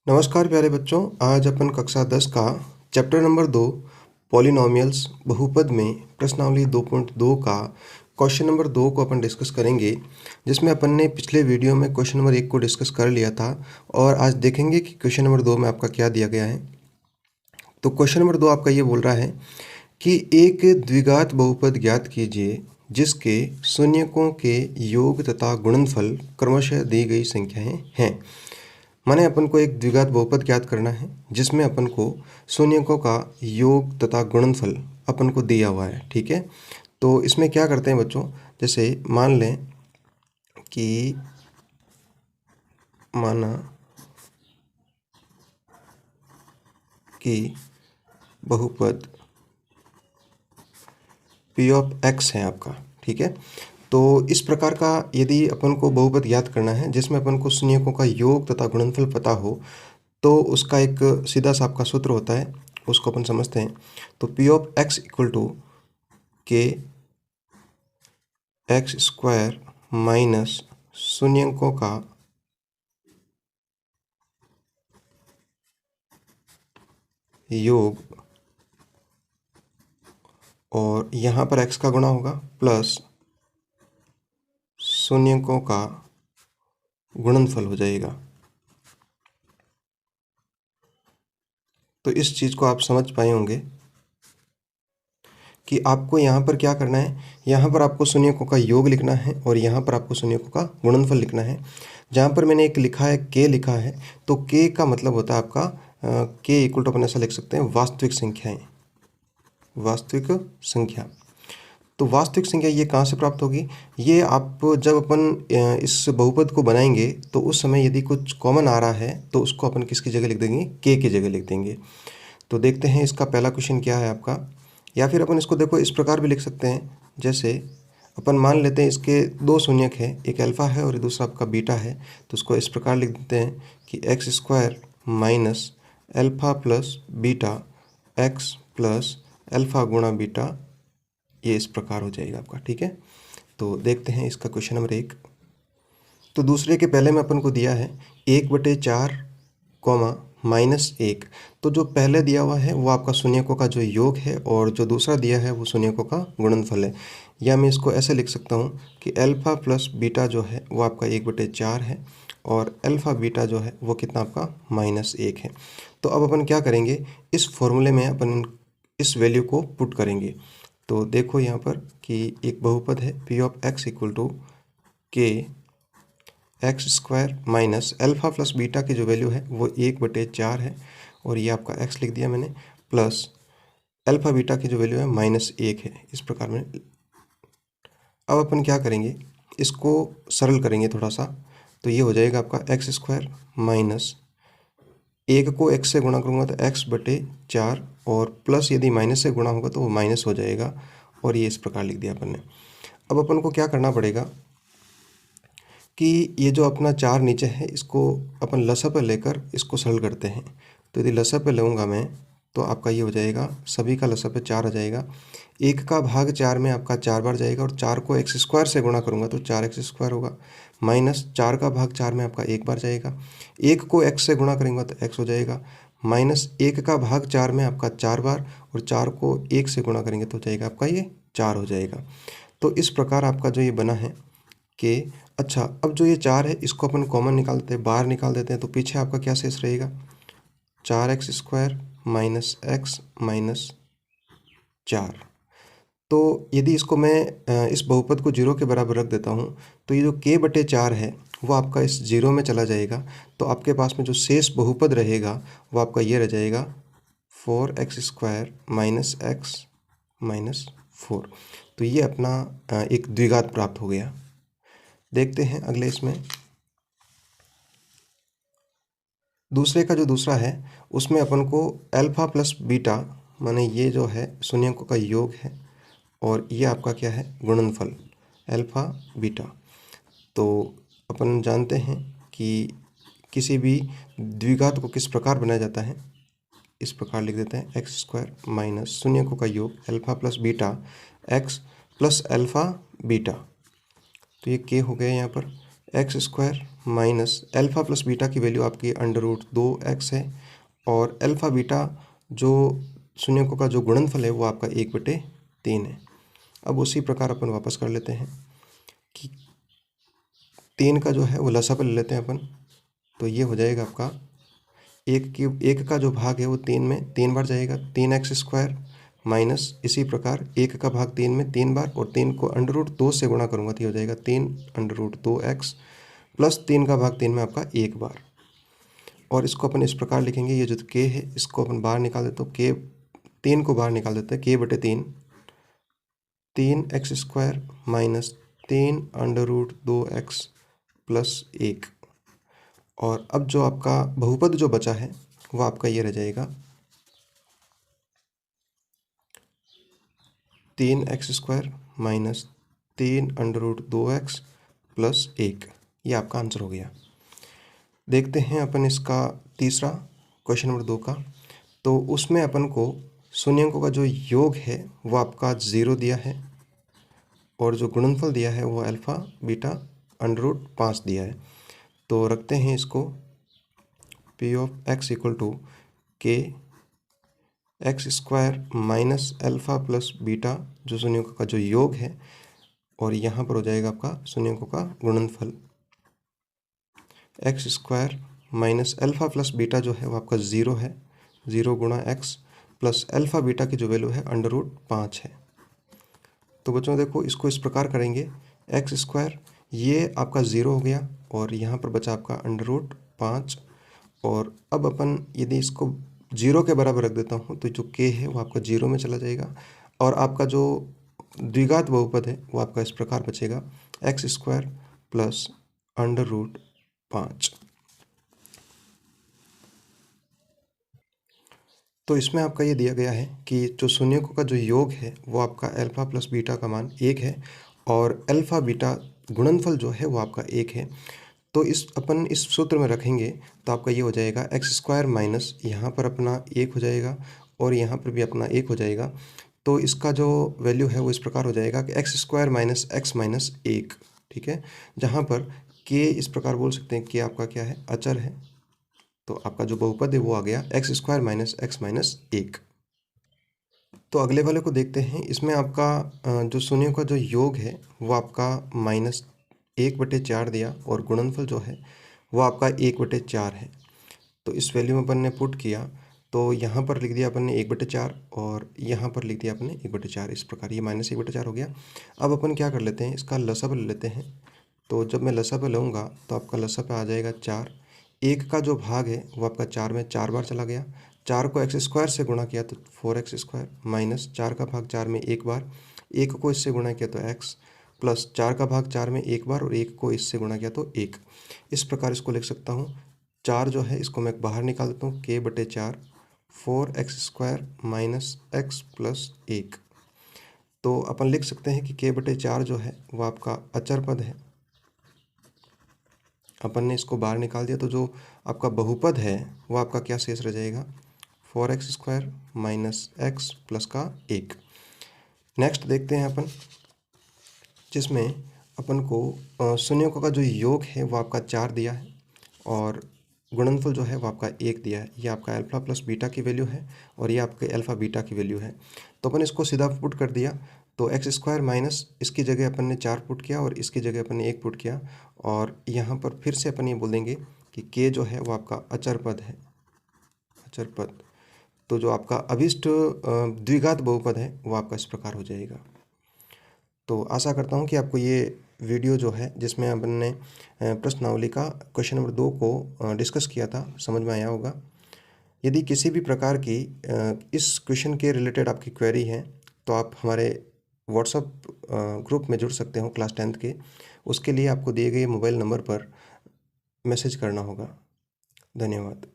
नमस्कार प्यारे बच्चों, आज अपन कक्षा 10 का चैप्टर नंबर 2 पॉलिनोमियल्स बहुपद में प्रश्नावली 2.2 का क्वेश्चन नंबर 2 को अपन डिस्कस करेंगे, जिसमें अपन ने पिछले वीडियो में क्वेश्चन नंबर 1 को डिस्कस कर लिया था और आज देखेंगे कि क्वेश्चन नंबर 2 में आपका क्या दिया गया है। तो क्वेश्चन नंबर 2 आपका ये बोल रहा है कि एक द्विघात बहुपद ज्ञात कीजिए जिसके शून्यकों के योग तथा गुणनफल क्रमशः दी गई संख्याएं हैं। माने अपन को एक द्विघात बहुपद ज्ञात करना है जिसमें अपन को शून्यकों का योग तथा गुणनफल अपन को दिया हुआ है। ठीक है, तो इसमें क्या करते हैं बच्चों, जैसे मान लें कि माना कि बहुपद p ऑफ x है आपका। ठीक है, तो इस प्रकार का यदि अपन को बहुपद ज्ञात करना है जिसमें अपन को शून्यकों का योग तथा गुणनफल पता हो, तो उसका एक सीधा सा आपका सूत्र होता है, उसको अपन समझते हैं। तो p of x equal to k x square minus शून्यकों का योग और यहाँ पर x का गुणा होगा प्लस शून्यकों का गुणनफल हो जाएगा। तो इस चीज़ को आप समझ पाए होंगे कि आपको यहाँ पर क्या करना है। यहाँ पर आपको शून्यकों का योग लिखना है और यहाँ पर आपको शून्यकों का गुणनफल लिखना है। जहाँ पर मैंने एक लिखा है k लिखा है, तो k का मतलब होता है आपका k इक्वल टू अपन ऐसा लिख सकते हैं वास्तविक संख्याएं, वास्तविक संख्या। तो वास्तविक संख्या ये कहाँ से प्राप्त होगी, ये आप जब अपन इस बहुपद को बनाएंगे तो उस समय यदि कुछ कॉमन आ रहा है तो उसको अपन किसकी जगह लिख देंगे, k की जगह लिख देंगे। तो देखते हैं इसका पहला क्वेश्चन क्या है आपका। या फिर अपन इसको देखो इस प्रकार भी लिख सकते हैं, जैसे अपन मान लेते हैं इसके दो शून्यक है, एक अल्फ़ा है और दूसरा आपका बीटा है। तो उसको इस प्रकार लिख देते हैं कि x square minus alpha plus beta x plus alpha गुणा बीटा, ये इस प्रकार हो जाएगा आपका। ठीक है, तो देखते हैं इसका क्वेश्चन नंबर 1। तो दूसरे के पहले में अपन को दिया है 1/4 कॉमा -1। तो जो पहले दिया हुआ है वो आपका शून्यकों का जो योग है और जो दूसरा दिया है वो शून्यकों का गुणनफल है। या मैं इसको ऐसे लिख सकता हूँ कि अल्फ़ा प्लस बीटा जो है वो आपका 1/4 है और अल्फ़ा बीटा जो है वो कितना आपका -1 है। तो अब अपन क्या करेंगे, इस फॉर्मूले में अपन इस वैल्यू को पुट करेंगे। तो देखो यहाँ पर कि एक बहुपद है p of x equal to k x square minus alpha plus beta की जो वैल्यू है वो 1/4 है और ये आपका x लिख दिया मैंने, प्लस अल्फ़ा बीटा की जो वैल्यू है -1 है। इस प्रकार में अब अपन क्या करेंगे, इसको सरल करेंगे थोड़ा सा। तो ये हो जाएगा आपका एक्स स्क्वायर माइनस 1 को x से गुणा करूँगा तो x/4 और प्लस यदि माइनस से गुणा होगा तो वो माइनस हो जाएगा और ये इस प्रकार लिख दिया अपन ने। अब अपन को क्या करना पड़ेगा कि ये जो अपना 4 नीचे है इसको अपन लसा पे लेकर इसको सरल करते हैं। तो यदि लसा पे लूँगा मैं तो आपका ये हो जाएगा, सभी का लसा पे 4 आ जाएगा। 1 का भाग 4 में आपका 4 बार जाएगा और 4 को एक्स स्क्वायर से गुणा करूँगा तो 4x स्क्वायर होगा, माइनस 4 का भाग 4 में आपका 1 बार जाएगा। 1 को x से गुणा करेंगे तो x हो जाएगा, माइनस 1 का भाग 4 में आपका 4 बार और 4 को 1 से गुणा करेंगे तो हो जाएगा आपका ये 4 हो जाएगा। तो इस प्रकार आपका जो ये बना है कि अच्छा, अब जो ये 4 है इसको अपन कॉमन निकाल देते हैं, बाहर निकाल देते हैं। तो पीछे आपका क्या शेष रहेगा, 4x square minus x minus 4। तो यदि इसको मैं इस बहुपद को 0 के बराबर रख देता हूँ तो ये जो k/4 है वो आपका इस 0 में चला जाएगा। तो आपके पास में जो शेष बहुपद रहेगा वो आपका ये रह जाएगा 4x square minus x minus 4। तो ये अपना एक द्विघात प्राप्त हो गया। देखते हैं अगले इसमें दूसरे का जो दूसरा है उसमें अपन को अल्फ़ा प्लस बीटा, माने ये जो है शून्यकों का योग है और ये आपका क्या है, गुणनफल अल्फ़ा बीटा। तो अपन जानते हैं कि किसी भी द्विघात को किस प्रकार बनाया जाता है, इस प्रकार लिख देते हैं एक्स स्क्वायर माइनस शून्यकों का योग alpha plus beta x plus alpha beta. तो ये के हो गया यहाँ पर x square minus alpha plus beta की वैल्यू आपकी √2x है, और अल्फ़ा बीटा जो शून्यकों का जो गुणनफल है वो आपका 1/3 है। अब उसी प्रकार अपन वापस कर लेते हैं कि 3 का जो है वो लसापा ले लेते हैं अपन, तो ये हो जाएगा आपका 1 का जो भाग है वो 3 में 3 बार जाएगा, 3x² माइनस इसी प्रकार 1 का भाग 3 में 3 बार, और 3 को √2 से गुणा करूँगा तो ये हो जाएगा 3√2x प्लस 3 का भाग 3 में आपका 1 बार। और इसको अपन इस प्रकार लिखेंगे, ये जो k है इसको अपन बाहर निकाल देते हैं, k 3 को बाहर निकाल देते हैं, k/3 3x² minus 3√2x plus 1। और अब जो आपका बहुपद जो बचा है वो आपका ये रह जाएगा 3x² माइनस 3√2x प्लस 1। ये आपका आंसर हो गया। देखते हैं अपन इसका तीसरा क्वेश्चन नंबर 2 का। तो उसमें अपन को शून्यकों का जो योग है वो आपका 0 दिया है, और जो गुणनफल दिया है वो अल्फ़ा बीटा √5 दिया है। तो रखते हैं इसको p of x equal to k x² minus alpha plus beta जो शून्यकों का जो योग है, और यहाँ पर हो जाएगा आपका शून्यकों का गुणनफल x² minus alpha plus beta जो है वो आपका 0 है, 0 गुणा x प्लस अल्फ़ा बीटा की जो वैल्यू है √5 है। तो बच्चों देखो इसको इस प्रकार करेंगे, x² ये आपका 0 हो गया, और यहाँ पर बचा आपका √5। और अब अपन यदि इसको 0 के बराबर रख देता हूँ तो जो k है वो आपका 0 में चला जाएगा, और आपका जो द्विघात बहुपद है वो आपका इस प्रकार बचेगा x² प्लस √5। तो इसमें आपका ये दिया गया है कि जो शून्यकों का जो योग है वो आपका अल्फ़ा प्लस बीटा का मान 1 है, और अल्फ़ा बीटा गुणनफल जो है वो आपका 1 है। तो अपन इस सूत्र में रखेंगे तो आपका ये हो जाएगा x² माइनस यहाँ पर अपना 1 हो जाएगा, और यहाँ पर भी अपना 1 हो जाएगा। तो इसका जो वैल्यू है वो इस प्रकार हो जाएगा कि x² माइनस x माइनस 1, ठीक है। जहाँ पर k इस प्रकार बोल सकते हैं कि आपका क्या है, अचर है। तो आपका जो बहुपद है वो आ गया x² माइनस x माइनस 1। तो अगले वाले को देखते हैं। इसमें आपका जो शून्यों का जो योग है वो आपका -1/4 दिया, और गुणनफल जो है वो आपका 1/4 है। तो इस वैल्यू में अपन ने पुट किया तो यहाँ पर लिख दिया अपन ने 1/4, और यहाँ पर लिख दिया अपन ने 1/4। इस प्रकार ये -1/4 हो गया। अब अपन क्या कर लेते हैं, इसका लसाअ ले लेते हैं। तो जब मैं लसाअ लूँगा तो आपका लसाअ आ जाएगा 4। 1 का जो भाग है वो आपका 4 में 4 बार चला गया, 4 को x² से गुणा किया तो 4x² माइनस 4 का भाग 4 में 1 बार, 1 को इससे गुणा किया तो x प्लस 4 का भाग 4 में 1 बार, और 1 को इससे गुणा किया तो 1। इस प्रकार इसको लिख सकता हूँ। 4 जो है इसको मैं बाहर निकाल देता हूँ, k/4 4x² minus x plus 1। तो अपन लिख सकते हैं कि k/4 जो है वो आपका अचर पद है। अपन ने इसको बाहर निकाल दिया तो जो आपका बहुपद है वो आपका क्या शेष रह जाएगा, 4x² माइनस x प्लस का 1। नेक्स्ट देखते हैं अपन, जिसमें अपन को शून्यकों का जो योग है वो आपका 4 दिया है, और गुणनफल जो है वो आपका 1 दिया है। ये आपका अल्फ़ा प्लस बीटा की वैल्यू है, और ये आपके अल्फ़ा बीटा की वैल्यू है। तो अपन इसको सीधा पुट कर दिया, तो x² माइनस इसकी जगह अपन ने 4 पुट किया, और इसकी जगह अपन ने 1 पुट किया, और यहाँ पर फिर से अपन ये बोलेंगे कि k जो है वो आपका अचर पद है, अचर पद। तो जो आपका अभिष्ट द्विघात बहुपद है वो आपका इस प्रकार हो जाएगा। तो आशा करता हूँ कि आपको ये वीडियो जो है जिसमें अपन ने प्रश्नावली का क्वेश्चन नंबर 2 को डिस्कस किया था समझ में आया होगा। यदि किसी भी प्रकार की इस क्वेश्चन के रिलेटेड आपकी क्वेरी है तो आप हमारे व्हाट्सएप ग्रुप में जुड़ सकते हो क्लास 10th के। उसके लिए आपको दिए गए मोबाइल नंबर पर मैसेज करना होगा। धन्यवाद।